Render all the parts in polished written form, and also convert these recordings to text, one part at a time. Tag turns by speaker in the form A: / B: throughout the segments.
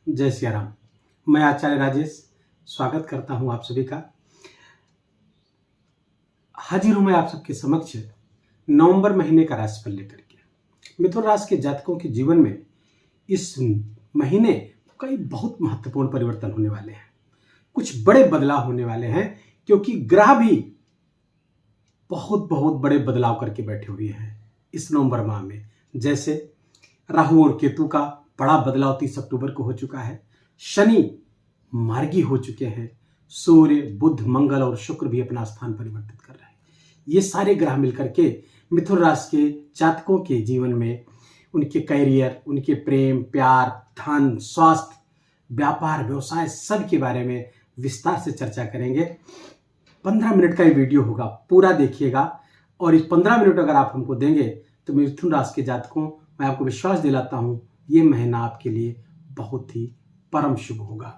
A: जय सिया राम। मैं आचार्य राजेश स्वागत करता हूं आप सभी का। हाजिर हूं मैं आप सबके समक्ष नवंबर महीने का राशिफल लेकर के। मिथुन राशि के जातकों के जीवन में इस महीने कई बहुत महत्वपूर्ण परिवर्तन होने वाले हैं। कुछ बड़े बदलाव होने वाले हैं क्योंकि ग्रह भी बहुत बड़े बदलाव करके बैठे हुए हैं इस नवंबर माह में। जैसे राहु और केतु का बड़ा बदलाव 30 अक्टूबर को हो चुका है। शनि मार्गी हो चुके हैं। सूर्य, बुध, मंगल और शुक्र भी अपना स्थान परिवर्तित कर रहे हैं। ये सारे ग्रह मिलकर के मिथुन राशि के जातकों के जीवन में उनके कैरियर, उनके प्रेम, प्यार, धन, स्वास्थ्य, व्यापार, व्यवसाय सब के बारे में विस्तार से चर्चा करेंगे। 15 मिनट का ये वीडियो होगा, पूरा देखिएगा। और इस 15 मिनट अगर आप हमको देंगे तो मिथुन राशि के जातकों, मैं आपको विश्वास दिलाता हूं ये महीना आपके लिए बहुत ही परम शुभ होगा।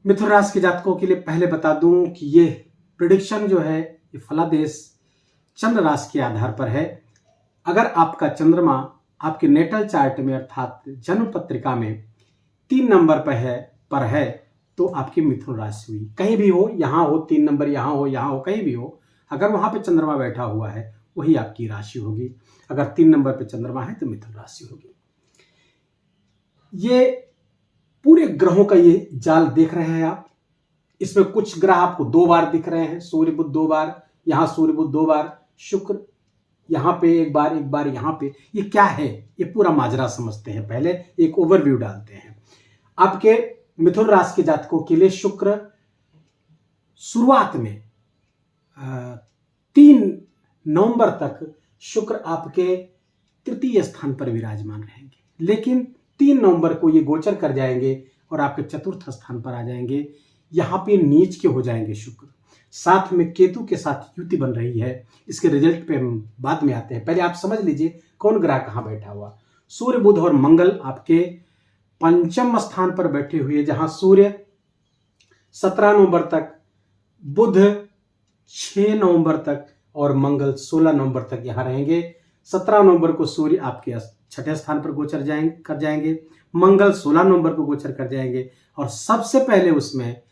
A: मिथुन राशि के जातकों के लिए पहले बता दूं कि ये प्रेडिक्शन जो है ये फलादेश चंद्र राशि के आधार पर है। अगर आपका चंद्रमा आपके नेटल चार्ट में अर्थात जन्म पत्रिका में 3 नंबर पर है तो आपकी मिथुन राशि हुई। कहीं भी हो, यहाँ हो 3 नंबर, यहाँ हो, कहीं भी हो, अगर वहां पे चंद्रमा बैठा हुआ है वही आपकी राशि होगी। अगर 3 नंबर पे चंद्रमा है तो मिथुन राशि होगी। ये पूरे ग्रहों का ये जाल देख रहे हैं आप। इसमें कुछ ग्रह आपको 2 बार दिख रहे हैं। सूर्य बुध 2 बार, यहां सूर्य बुध 2 बार, शुक्र यहां पे एक बार यहां पे। ये क्या है, ये पूरा माजरा समझते हैं। पहले एक ओवरव्यू डालते हैं। आपके मिथुन राशि के जातकों के लिए शुक्र शुरुआत में 3 नवंबर तक शुक्र आपके तृतीय स्थान पर विराजमान रहेंगे, लेकिन 3 नवंबर को ये गोचर कर जाएंगे और आपके चतुर्थ स्थान पर आ जाएंगे। यहां पे नीच के हो जाएंगे शुक्र। साथ में केतु के साथ युति बन रही है। इसके रिजल्ट पे हम बाद में आते हैं। पहले आप समझ लीजिए कौन ग्रह कहां बैठा हुआ। सूर्य, बुध और मंगल आपके पंचम स्थान पर बैठे हुए, जहां सूर्य 17 नवंबर तक, बुध 6 नवंबर तक और मंगल 16 नवंबर तक यहां रहेंगे। 17 नवंबर को सूर्य आपके 6ठे स्थान पर गोचर कर जाएंगे। मंगल 16 नवंबर को गोचर कर जाएंगे और सबसे पहले उसमें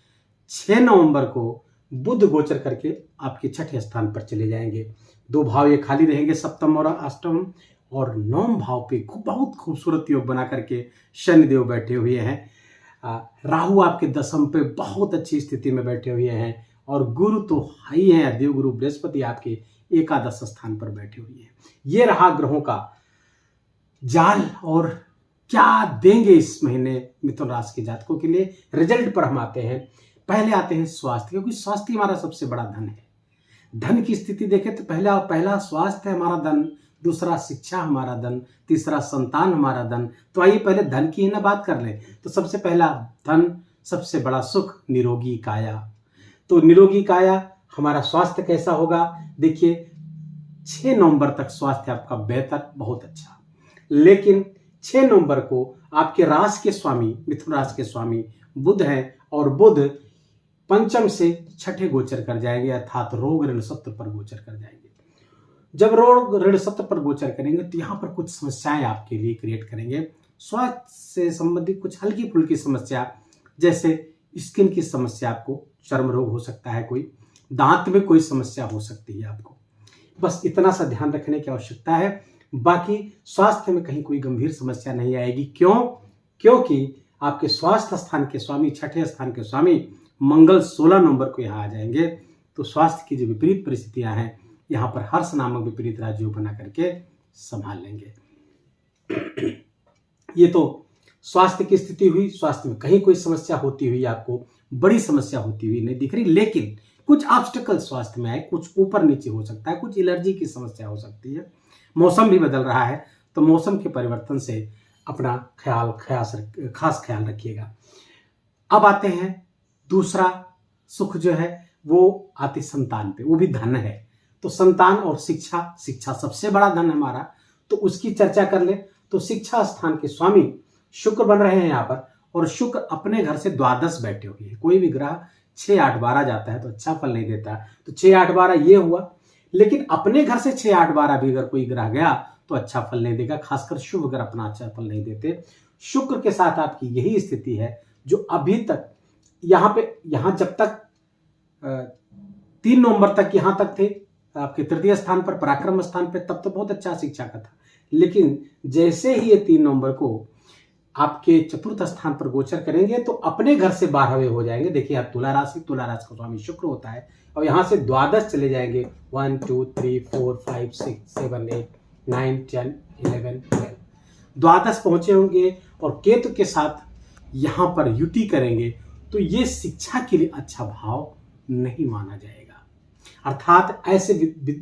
A: 6 नवंबर को बुध गोचर करके आपके 6ठे स्थान पर चले जाएंगे। 2 भाव ये खाली रहेंगे, सप्तम और अष्टम, और 9 भाव पे बहुत खूबसूरत योग बना करके शनिदेव बैठे हुए हैं। राहु आपके 10th पे बहुत अच्छी स्थिति में बैठे हुए हैं और गुरु तो हाई है, देवगुरु बृहस्पति आपके एकादश स्थान पर बैठे हुए हैं। ये रहा ग्रहों का जाल। और क्या देंगे इस महीने मिथुन राशि के जातकों के लिए, रिजल्ट पर हम आते हैं। पहले आते हैं स्वास्थ्य, क्योंकि स्वास्थ्य हमारा सबसे बड़ा धन है। धन की स्थिति देखें तो पहला स्वास्थ्य है हमारा धन, दूसरा शिक्षा हमारा धन, तीसरा संतान हमारा धन। तो आइए पहले धन की ही ना बात कर लें। तो सबसे पहला धन, सबसे बड़ा सुख, निरोगी काया। तो निरोगी काया, हमारा स्वास्थ्य कैसा होगा देखिए। 6 नवंबर तक स्वास्थ्य आपका बेहतर, बहुत अच्छा, लेकिन 6 नवंबर को आपके राशि के स्वामी, मिथुन राशि के स्वामी बुध हैं और बुध पंचम से 6ठे गोचर कर जाएंगे, अर्थात रोग ऋण सत्र पर गोचर कर जाएंगे। जब रोग ऋण सत्र पर गोचर करेंगे तो यहाँ पर कुछ समस्याएं आपके लिए क्रिएट करेंगे। स्वास्थ्य से संबंधित कुछ हल्की फुल्की समस्या, जैसे स्किन की समस्या, आपको चर्म रोग हो सकता है, कोई दांत में कोई समस्या हो सकती है आपको। बस इतना सा ध्यान रखने की आवश्यकता है। बाकी स्वास्थ्य में कहीं कोई गंभीर समस्या नहीं आएगी। क्यों? क्योंकि आपके स्वास्थ्य स्थान के स्वामी, 6ठे स्थान के स्वामी मंगल 16 नवंबर को यहाँ आ जाएंगे। तो स्वास्थ्य की जो विपरीत परिस्थितियां हैं, यहाँ पर हर्ष नामक विपरीत राजयोग बना करके संभाल लेंगे। ये तो स्वास्थ्य की स्थिति हुई। स्वास्थ्य में कहीं कोई समस्या होती हुई, आपको बड़ी समस्या होती हुई नहीं दिख रही, लेकिन कुछ ऑब्स्टेकल स्वास्थ्य में आए, कुछ ऊपर नीचे हो सकता है, कुछ एलर्जी की समस्या हो सकती है। मौसम भी बदल रहा है, तो मौसम के परिवर्तन से अपना खास ख्याल रखिएगा। अब आते हैं दूसरा सुख जो है वो आती संतान पे, वो भी धन है। तो संतान और शिक्षा सबसे बड़ा धन हमारा, तो उसकी चर्चा कर ले। तो शिक्षा स्थान के स्वामी शुक्र बन रहे हैं यहाँ पर, और शुक्र अपने घर से द्वादश बैठे हुए हैं। कोई भी ग्रह 6, 8, 12 जाता है तो अच्छा फल नहीं देता। तो 6, 8, 12 ये हुआ, लेकिन अपने घर से 6, 8, 12 भी अगर कोई ग्रह गया तो अच्छा फल नहीं देगा, खासकर शुभ ग्रह अपना अच्छा फल नहीं देते। शुक्र के साथ आपकी यही स्थिति है जो अभी तक यहाँ जब तक 3 नवंबर तक यहाँ तक थे आपके तृतीय स्थान पर, पराक्रम स्थान पर, तब तो बहुत अच्छा शिक्षा का था। लेकिन जैसे ही ये 3 नवंबर को आपके चतुर्थ स्थान पर गोचर करेंगे तो अपने घर से 12वें हो जाएंगे। देखिए आप तुला राशि का स्वामी शुक्र होता है और यहां से द्वादश चले जाएंगे 1 2 3 4 5 6 7 8 9 10 11 12 द्वादश पहुंचे होंगे और केतु के साथ यहां पर युति करेंगे तो ये शिक्षा के लिए अच्छा भाव नहीं माना जाएगा। अर्थात ऐसे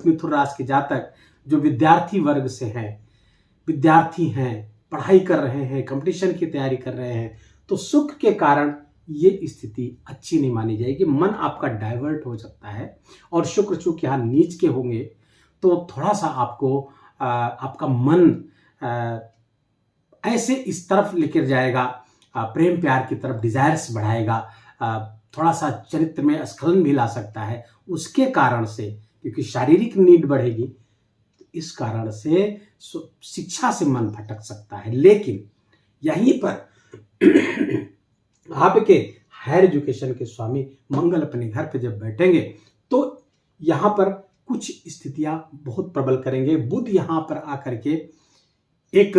A: मिथुन राशि के जातक जो विद्यार्थी वर्ग से हैं, विद्यार्थी हैं, पढ़ाई कर रहे हैं, कंपटीशन की तैयारी कर रहे हैं, तो शुक्र के कारण ये स्थिति अच्छी नहीं मानी जाएगी। मन आपका डाइवर्ट हो सकता है और शुक्र चूंकि यहाँ नीच के होंगे तो थोड़ा सा आपको आपका मन ऐसे इस तरफ लेकर जाएगा, प्रेम प्यार की तरफ डिजायर्स बढ़ाएगा, थोड़ा सा चरित्र में स्खलन भी ला सकता है उसके कारण से, क्योंकि शारीरिक नीड बढ़ेगी, इस कारण से शिक्षा से मन भटक सकता है। लेकिन यहीं पर आपके हायर एजुकेशन के स्वामी मंगल अपने घर पे जब बैठेंगे तो यहां पर कुछ स्थितियां बहुत प्रबल करेंगे। बुध यहां पर आकर के एक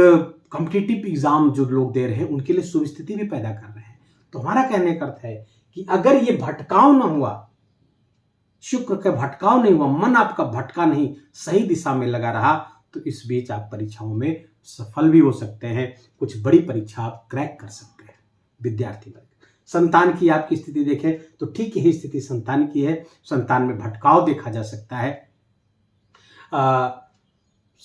A: कॉम्पिटिटिव एग्जाम जो लोग दे रहे हैं उनके लिए शुभ स्थिति भी पैदा कर रहे हैं। तो हमारा कहने का अर्थ है कि अगर ये भटकाव ना हुआ, शुक्र का भटकाव नहीं हुआ, मन आपका भटका नहीं, सही दिशा में लगा रहा, तो इस बीच आप परीक्षाओं में सफल भी हो सकते हैं, कुछ बड़ी परीक्षा आप क्रैक कर सकते हैं। विद्यार्थी वर्ग, संतान की आपकी स्थिति देखें तो ठीक यही स्थिति संतान की है। संतान में भटकाव देखा जा सकता है।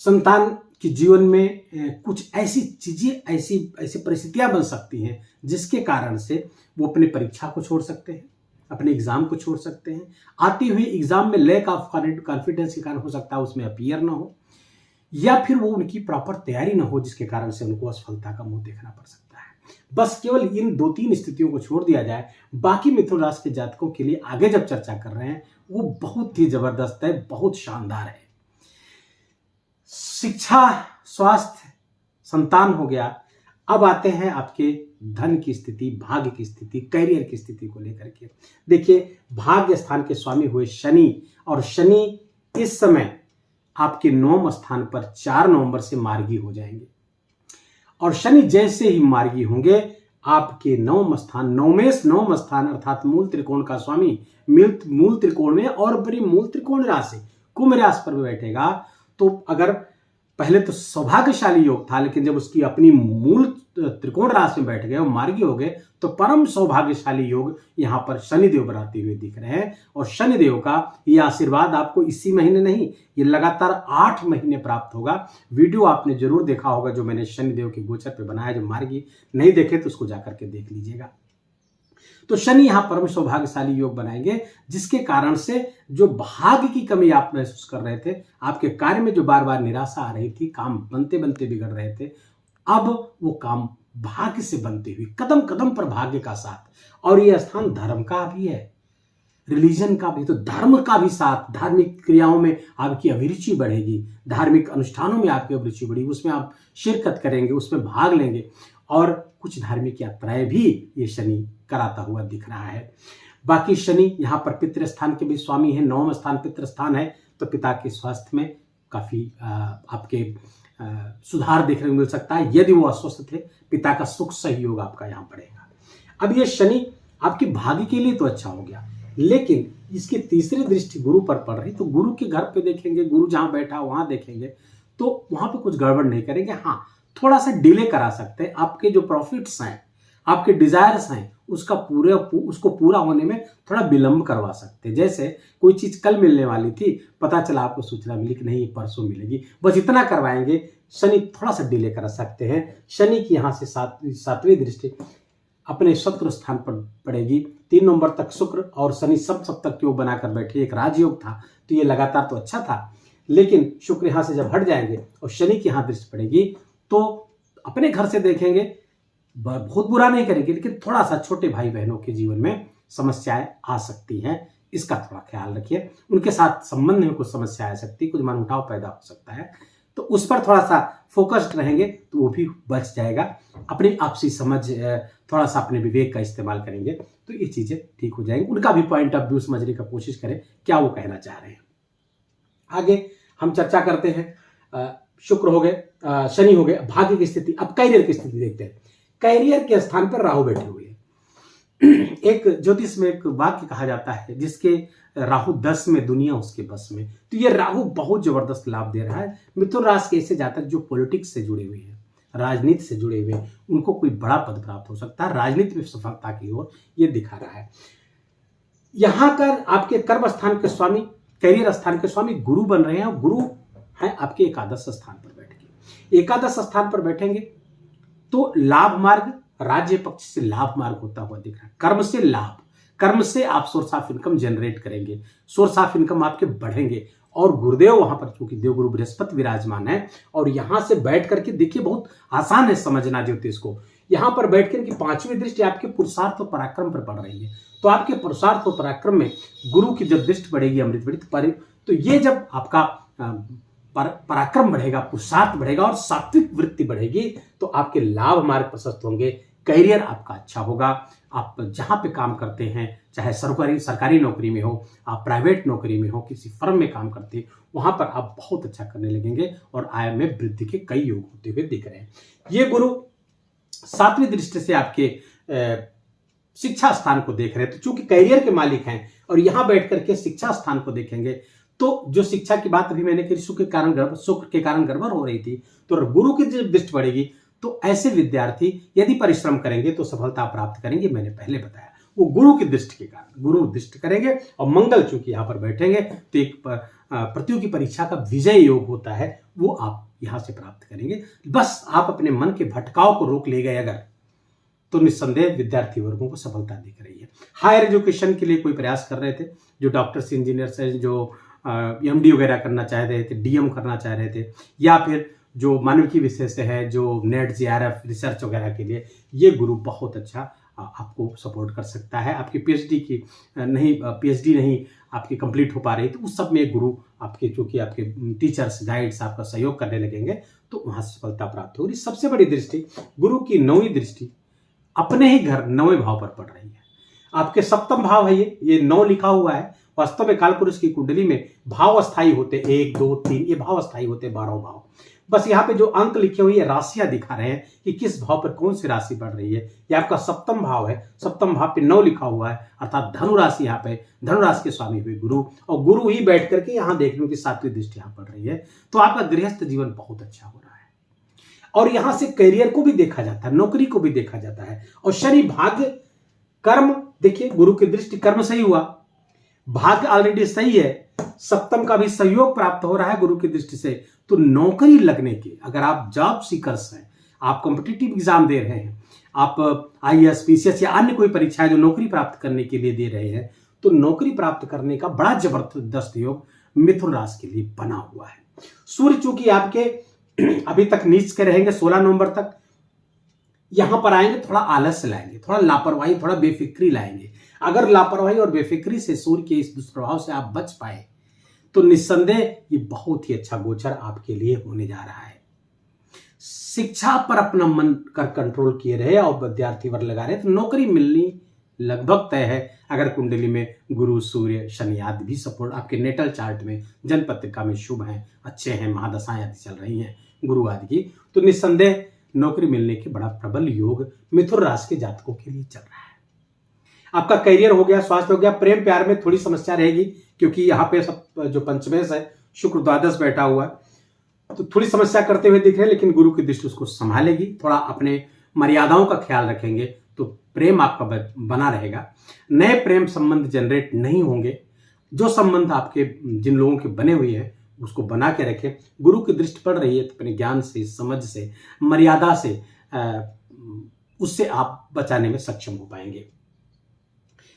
A: संतान के जीवन में कुछ ऐसी चीजें, ऐसी परिस्थितियां बन सकती हैं जिसके कारण से वो अपनी परीक्षा को छोड़ सकते हैं, अपने एग्जाम को छोड़ सकते हैं। आती हुई एग्जाम में लैक ऑफ कॉन्फिडेंस के कारण हो सकता है उसमें अपीयर ना हो, या फिर वो उनकी प्रॉपर तैयारी ना हो जिसके कारण से उनको असफलता का मुंह देखना पड़ सकता है। बस केवल इन 2-3 स्थितियों को छोड़ दिया जाए, बाकी मिथुन राशि के जातकों के लिए आगे जब चर्चा कर रहे हैं वो बहुत ही जबरदस्त है, बहुत शानदार है। शिक्षा, स्वास्थ्य, संतान हो गया। अब आते हैं आपके धन की स्थिति, भाग्य की स्थिति, करियर की स्थिति को लेकर के। देखिए भाग्य स्थान के स्वामी हुए शनि, और शनि इस समय आपके 9वें स्थान पर 4 नवंबर से मार्गी हो जाएंगे। और शनि जैसे ही मार्गी होंगे आपके 9वें स्थान अर्थात मूल त्रिकोण का स्वामी मूल त्रिकोण में और बड़ी मूल त्रिकोण राशि कुंभ राशि पर भी बैठेगा। तो अगर पहले तो सौभाग्यशाली योग था, लेकिन जब उसकी अपनी मूल त्रिकोण राशि में बैठ गए और मार्गी हो गए तो परम सौभाग्यशाली योग यहां पर शनिदेव बनाते हुए दिख रहे हैं। और शनिदेव का ये आशीर्वाद आपको इसी महीने नहीं, ये लगातार 8 महीने प्राप्त होगा। वीडियो आपने जरूर देखा होगा जो मैंने शनिदेव के गोचर पे बनाया, जो मार्गी नहीं देखे तो उसको जाकर के देख लीजिएगा। तो शनि यहां परम सौभाग्यशाली योग बनाएंगे, जिसके कारण से जो भाग्य की कमी आप महसूस कर रहे थे, आपके कार्य में जो बार बार निराशा आ रही थी, काम बनते बनते बिगड़ रहे थे, अब वो काम भाग्य से बनते हुए कदम कदम पर भाग्य का साथ। और ये स्थान धर्म का भी है, रिलीजन का भी, तो धर्म का भी साथ, धार्मिक क्रियाओं में आपकी अभिरुचि बढ़ेगी, धार्मिक अनुष्ठानों में आपकी अभिरुचि बढ़ेगी, उसमें आप शिरकत करेंगे, उसमें भाग लेंगे। और कुछ धार्मिक यात्राएं भी ये शनि कराता हुआ दिख रहा है। बाकी शनि यहाँ पर पितृ स्थान के भी स्वामी है, 9वां स्थान पितृ स्थान है, तो पिता के स्वास्थ्य में काफी आपके सुधार देखने को मिल सकता है। यदि वो अस्वस्थ थे, पिता का सुख सहयोग आपका यहाँ पड़ेगा। अब ये शनि आपके भाग्य के लिए तो अच्छा हो गया, लेकिन इसकी तीसरी दृष्टि गुरु पर पड़ रही, तो गुरु के घर पे देखेंगे, गुरु जहां बैठा वहां देखेंगे तो वहां पे कुछ गड़बड़ नहीं करेंगे। हाँ, थोड़ा सा डिले करा सकते हैं। आपके जो प्रॉफिट्स हैं, आपके डिजायर्स हैं, उसको पूरा होने में थोड़ा विलंब करवा सकते हैं। जैसे कोई चीज कल मिलने वाली थी, पता चला आपको सूचना मिली कि नहीं ये परसों मिलेगी, बस इतना करवाएंगे। शनि थोड़ा सा डिले करा सकते हैं। शनि की यहाँ से 7वीं दृष्टि अपने शत्रु स्थान पर पड़ेगी। 3 नवंबर तक शुक्र और शनि सप्तक योग बनाकर बैठे, एक राजयोग था, तो ये लगातार तो अच्छा था, लेकिन शुक्र यहाँ से जब हट जाएंगे और शनि की यहाँ दृष्टि पड़ेगी तो अपने घर से देखेंगे, बहुत बुरा नहीं करेंगे, लेकिन थोड़ा सा छोटे भाई बहनों के जीवन में समस्याएं आ सकती हैं, इसका थोड़ा ख्याल रखिए। उनके साथ संबंध में कुछ समस्या आ सकती है, कुछ मनमुटाव पैदा हो सकता है, तो उस पर थोड़ा सा फोकस्ड रहेंगे तो वो भी बच जाएगा। अपनी आपसी समझ, थोड़ा सा अपने विवेक का इस्तेमाल करेंगे तो ये चीजें ठीक हो जाएंगी। उनका भी पॉइंट ऑफ व्यू समझने का कोशिश करें क्या वो कहना चाह रहे हैं। आगे हम चर्चा करते हैं। शुक्र हो गए, शनि हो गए, भाग्य की स्थिति। अब कैरियर की स्थिति देखते हैं। कैरियर के स्थान पर राहु बैठे हुए हैं। एक ज्योतिष में एक वाक्य कहा जाता है, जिसके राहु 10 में दुनिया उसके बस में। तो ये राहु बहुत जबरदस्त लाभ दे रहा है। मिथुन राशि के ऐसे जातक जो पॉलिटिक्स से जुड़े हुए हैं, राजनीति से जुड़े हुए हैं, उनको कोई बड़ा पद प्राप्त हो सकता है। राजनीति में सफलता की ओर ये दिखा रहा है। यहां पर आपके कर्म स्थान के स्वामी, कैरियर स्थान के स्वामी गुरु बन रहे हैं। और गुरु हैं आपके एकादश स्थान पर बैठ के। एकादश स्थान पर बैठेंगे तो लाभ मार्ग, राज्य पक्ष से लाभ मार्ग होता हुआ दिख रहा है। कर्म से लाभ, कर्म से आप सोर्स ऑफ इनकम जनरेट करेंगे, सोर्स ऑफ इनकम आपके बढ़ेंगे। और गुरुदेव वहां पर, क्योंकि देवगुरु बृहस्पति विराजमान है, और यहां से बैठ करके देखिए, बहुत आसान है समझना ज्योतिष को। यहां पर बैठ करके 5वीं दृष्टि आपके पुरुषार्थ और पराक्रम पर पड़ रही है। तो आपके पुरुषार्थ और पराक्रम में गुरु की जब दृष्टि बढ़ेगी अमृत बढ़ी, तो ये जब आपका पराक्रम बढ़ेगा, पुरुषार्थ बढ़ेगा और सात्विक वृत्ति बढ़ेगी, तो आपके लाभ मार्ग प्रशस्त होंगे। कैरियर आपका अच्छा होगा। आप जहां पे काम करते हैं, चाहे सरकारी नौकरी में हो, आप प्राइवेट नौकरी में हो, किसी फर्म में काम करते हैं, वहां पर आप बहुत अच्छा करने लगेंगे और आय में वृद्धि के कई योग होते हुए दिख रहे हैं। ये गुरु 7वीं दृष्टि से आपके शिक्षा स्थान को देख रहे हैं। तो चूंकि कैरियर के मालिक हैं और यहां बैठ करके शिक्षा स्थान को देखेंगे, तो जो शिक्षा की बात अभी मैंने कही, शुक्र के कारण गड़बड़ हो रही थी, तो गुरु की जब दृष्टि बढ़ेगी तो ऐसे विद्यार्थी यदि परिश्रम करेंगे तो सफलता प्राप्त करेंगे। मैंने पहले बताया, वो गुरु की दृष्टि के कारण, गुरु दृष्टि करेंगे। और मंगल चूंकि यहां पर बैठेंगे तो एक प्रतियोगी परीक्षा का विजय योग होता है, वो आप यहां से प्राप्त करेंगे। बस आप अपने मन के भटकाव को रोक ले गए अगर, तो निस्संदेह विद्यार्थी वर्गों को सफलता दिख रही है। हायर एजुकेशन के लिए कोई प्रयास कर रहे थे, जो डॉक्टर्स, इंजीनियर्स हैं, जो MD वगैरह करना चाह रहे थे, DM करना चाह रहे थे, या फिर जो मानविकी विषय से है, जो नेट JRF रिसर्च वगैरह के लिए, ये गुरु बहुत अच्छा आपको सपोर्ट कर सकता है। आपकी PhD नहीं आपकी कंप्लीट हो पा रही, तो उस सब में गुरु आपके, चूंकि आपके टीचर्स, गाइड्स आपका सहयोग करने लगेंगे, तो वहां सफलता प्राप्त होगी। सबसे बड़ी दृष्टि गुरु की 9वीं दृष्टि अपने ही घर 9वें भाव पर पड़ रही है। आपके 7म भाव है, ये 9 लिखा हुआ है। वास्तव में कालपुरुष की कुंडली में भाव अस्थायी होते 1, 2, 3, ये भाव अस्थायी होते 12 भाव। बस यहाँ पे जो अंक लिखे हुए राशियां दिखा रहे हैं कि किस भाव पर कौन सी राशि बढ़ रही है। ये आपका 7म भाव है, 7म भाव पे 9 लिखा हुआ है, अर्थात धनु राशि। यहाँ पे धनु राशि के स्वामी हुए गुरु, और गुरु ही बैठ करके यहाँ देख लो कि 7वीं दृष्टि यहाँ पड़ रही है। तो आपका गृहस्थ जीवन बहुत अच्छा हो रहा है। और यहां से कैरियर को भी देखा जाता है, नौकरी को भी देखा जाता है। और शनि, भाग्य, कर्म, देखिए गुरु की दृष्टि, कर्म सही हुआ, भाग्य ऑलरेडी सही है, 7म का भी सहयोग प्राप्त हो रहा है गुरु की दृष्टि से। तो नौकरी लगने के, अगर आप जॉब सीकर्स हैं, आप कॉम्पिटिटिव एग्जाम दे रहे हैं, आप IAS, PCS या अन्य कोई परीक्षाएं जो नौकरी प्राप्त करने के लिए दे रहे हैं, तो नौकरी प्राप्त करने का बड़ा जबरदस्त योग मिथुन राशि के लिए बना हुआ है। सूर्य चूंकि आपके अभी तक नीच के रहेंगे 16 नवंबर तक, यहां पर आएंगे थोड़ा आलस्य लाएंगे, थोड़ा लापरवाही, थोड़ा बेफिक्री लाएंगे। अगर लापरवाही और बेफिक्री से, सूर्य के इस दुष्प्रभाव से आप बच पाए, तो निस्संदेह ये बहुत ही अच्छा गोचर आपके लिए होने जा रहा है। शिक्षा पर अपना मन कर कंट्रोल किए रहे और विद्यार्थी वर्ग लगा रहे, तो नौकरी मिलनी लगभग तय है। अगर कुंडली में गुरु, सूर्य, शनि आदि भी सपोर्ट, आपके नेटल चार्ट में, जन्मपत्रिका में शुभ हैं, अच्छे हैं, महादशाएं आदि चल रही हैं गुरु आदि की, तो निस्संदेह नौकरी मिलने के बड़ा प्रबल योग मिथुन राशि के जातकों के लिए चल रहा है। आपका करियर हो गया, स्वास्थ्य हो गया, प्रेम प्यार में थोड़ी समस्या रहेगी, क्योंकि यहाँ पे सब जो पंचमेश है, शुक्र द्वादश बैठा हुआ है, तो थोड़ी समस्या करते हुए दिख रहे हैं, लेकिन गुरु की दृष्टि उसको संभालेगी। थोड़ा अपने मर्यादाओं का ख्याल रखेंगे तो प्रेम आपका बना रहेगा। नए प्रेम संबंध जनरेट नहीं होंगे। जो संबंध आपके जिन लोगों के बने हुए हैं उसको बना के रखें। गुरु की दृष्टि पड़ रही है तो अपने ज्ञान से, समझ से, मर्यादा से उससे आप बचाने में सक्षम हो पाएंगे।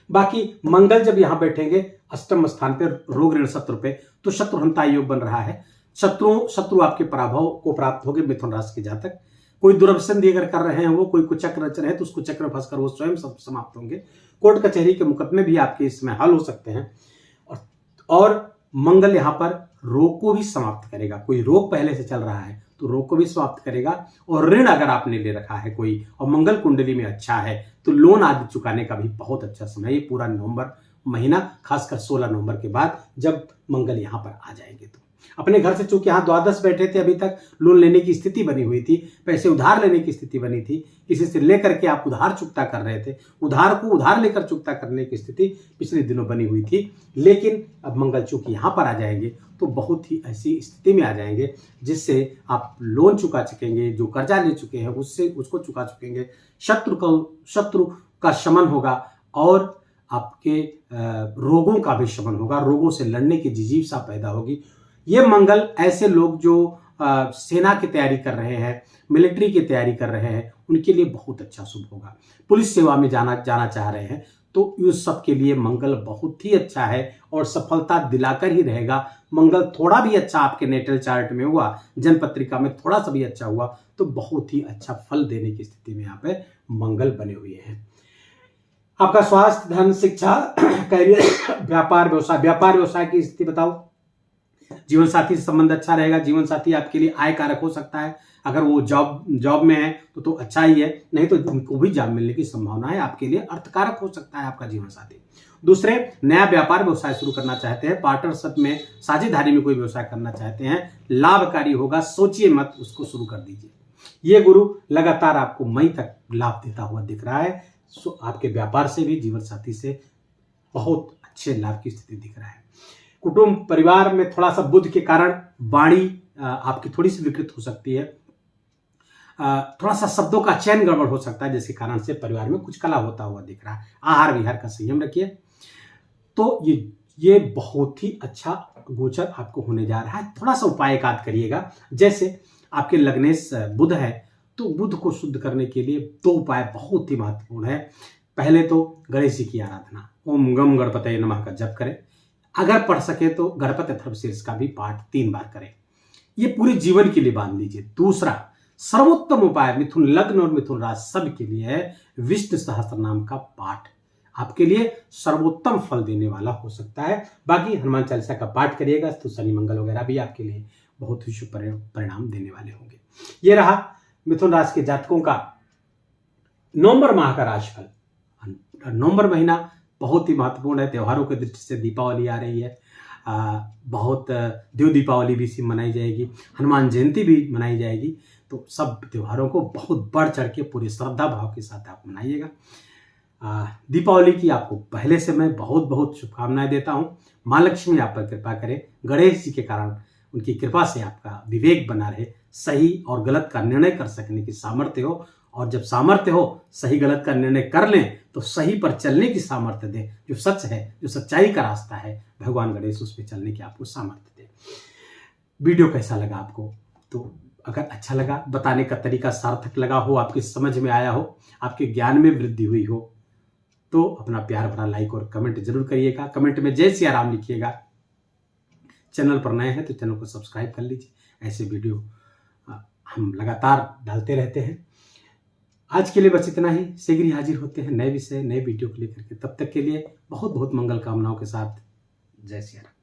A: बाकी मंगल जब यहां बैठेंगे 8म स्थान पे, रोग ऋण शत्रु पे, तो शत्रुहंता योग बन रहा है। शत्रु आपके पराभव को प्राप्त होंगे मिथुन राशि के जातक। कोई दुर्व्यसन अगर कर रहे हैं, वो कोई कुचक्र रच रहे हैं, तो उसको चक्र फंसकर वो स्वयं समाप्त होंगे। कोर्ट कचहरी के मुकदमे भी आपके इसमें हल हो सकते हैं। और मंगल यहाँ पर रोग को भी समाप्त करेगा। कोई रोग पहले से चल रहा है तो रोग को भी समाप्त करेगा, और ऋण अगर आपने ले रखा है कोई और मंगल कुंडली में अच्छा है तो लोन आदि चुकाने का भी बहुत अच्छा समय है पूरा नवंबर महीना, खासकर 16 नवंबर के बाद जब मंगल यहाँ पर आ जाएंगे। तो अपने घर से चूंकि यहाँ द्वादश बैठे थे, अभी तक लोन लेने की स्थिति बनी हुई थी, पैसे उधार लेने की स्थिति बनी थी, किसी से लेकर के आप उधार चुकता कर रहे थे, उधार को उधार लेकर चुकता करने की स्थिति पिछले दिनों बनी हुई थी। लेकिन अब मंगल चूंकि यहाँ पर आ जाएंगे तो बहुत ही ऐसी स्थिति में आ जाएंगे जिससे आप लोन चुका चुकेंगे, जो कर्जा ले चुके हैं उसको चुका चुकेंगे, शत्रु का शमन होगा और आपके रोगों का भी शमन होगा, रोगों से लड़ने की जिजीविषा पैदा होगी। ये मंगल ऐसे लोग जो सेना की तैयारी कर रहे हैं, मिलिट्री की तैयारी कर रहे हैं, उनके लिए बहुत अच्छा शुभ होगा। पुलिस सेवा में जाना चाह रहे हैं तो उस सब के लिए मंगल बहुत ही अच्छा है और सफलता दिलाकर ही रहेगा। मंगल थोड़ा भी अच्छा आपके नेटल चार्ट में हुआ, जन्म पत्रिका में थोड़ा सा भी अच्छा हुआ तो बहुत ही अच्छा फल देने की स्थिति में यहाँ पे मंगल बने हुए हैं। आपका स्वास्थ्य, धन, शिक्षा, कैरियर, व्यापार व्यवसाय की स्थिति बताओ। जीवन साथी से संबंध अच्छा रहेगा। जीवन साथी आपके लिए आय कारक हो सकता है। अगर वो जॉब में है तो अच्छा ही है, नहीं तो उनको भी जॉब मिलने की संभावना है। आपके लिए अर्थकारक हो सकता है आपका जीवन साथी। दूसरे, नया व्यापार व्यवसाय शुरू करना चाहते हैं, पार्टनरशिप में, साझेदारी में कोई व्यवसाय करना चाहते हैं, लाभकारी होगा, सोचिए मत, उसको शुरू कर दीजिए। ये गुरु लगातार आपको मई तक लाभ देता हुआ दिख रहा है। आपके व्यापार से भी, जीवन साथी से बहुत अच्छे लाभ की स्थिति दिख रहा है। कुटुंब परिवार में थोड़ा सा बुध के कारण वाणी आपकी थोड़ी सी विकृत हो सकती है, थोड़ा सा शब्दों का चयन गड़बड़ हो सकता है, जिसके कारण से परिवार में कुछ कला होता हुआ दिख रहा है। आहार विहार का संयम रखिए। तो ये बहुत ही अच्छा गोचर आपको होने जा रहा है। थोड़ा सा उपाय एकाद करिएगा। जैसे आपके लग्नेश बुध है तो बुध को शुद्ध करने के लिए 2 उपाय बहुत ही महत्वपूर्ण है। पहले तो गणेश जी की आराधना, ओम गम गणपतये नमः का जप करें। अगर पढ़ सके तो गणपति अथर्वशीर्ष का भी पाठ 3 बार करें। ये पूरे जीवन के लिए बांध लीजिए। दूसरा सर्वोत्तम उपाय मिथुन लग्न और मिथुन राशि सब के लिए है विष्णु सहस्त्र नाम का पाठ। आपके लिए सर्वोत्तम फल देने वाला हो सकता है। बाकी हनुमान चालीसा का पाठ करिएगा तो शनि मंगल वगैरह भी आपके लिए बहुत ही शुभ परिणाम देने वाले होंगे। ये रहा मिथुन राशि के जातकों का नवंबर माह का राशिफल। नवंबर महीना बहुत ही महत्वपूर्ण है। त्योहारों की दृष्टि से दीपावली आ रही है, बहुत देव दीपावली भी इसी मनाई जाएगी, हनुमान जयंती भी मनाई जाएगी। तो सब त्योहारों को बहुत बढ़ चढ़ के पूरी श्रद्धा भाव के साथ आप मनाइएगा। दीपावली की आपको पहले से मैं बहुत बहुत शुभकामनाएं देता हूँ। माँ लक्ष्मी आप पर कृपा करें, गणेश जी के कारण उनकी कृपा से आपका विवेक बना रहे, सही और गलत का निर्णय कर सकने की सामर्थ्य हो, और जब सामर्थ्य हो सही गलत का निर्णय कर लें तो सही पर चलने की सामर्थ्य दे। जो सच है, जो सच्चाई का रास्ता है, भगवान गणेश उस पर चलने की आपको सामर्थ्य दे। वीडियो कैसा लगा आपको? तो अगर अच्छा लगा, बताने का तरीका सार्थक लगा हो, आपकी समझ में आया हो, आपके ज्ञान में वृद्धि हुई हो, तो अपना प्यार भरा लाइक और कमेंट जरूर करिएगा। कमेंट में जय सिया राम लिखिएगा। चैनल पर नए हैं तो चैनल को सब्सक्राइब कर लीजिए। ऐसे वीडियो हम लगातार डालते रहते हैं। आज के लिए बस इतना ही। शीघ्र ही हाजिर होते हैं नए विषय, नए वीडियो को लेकर के। तब तक के लिए बहुत बहुत मंगल कामनाओं के साथ जय सिया राम।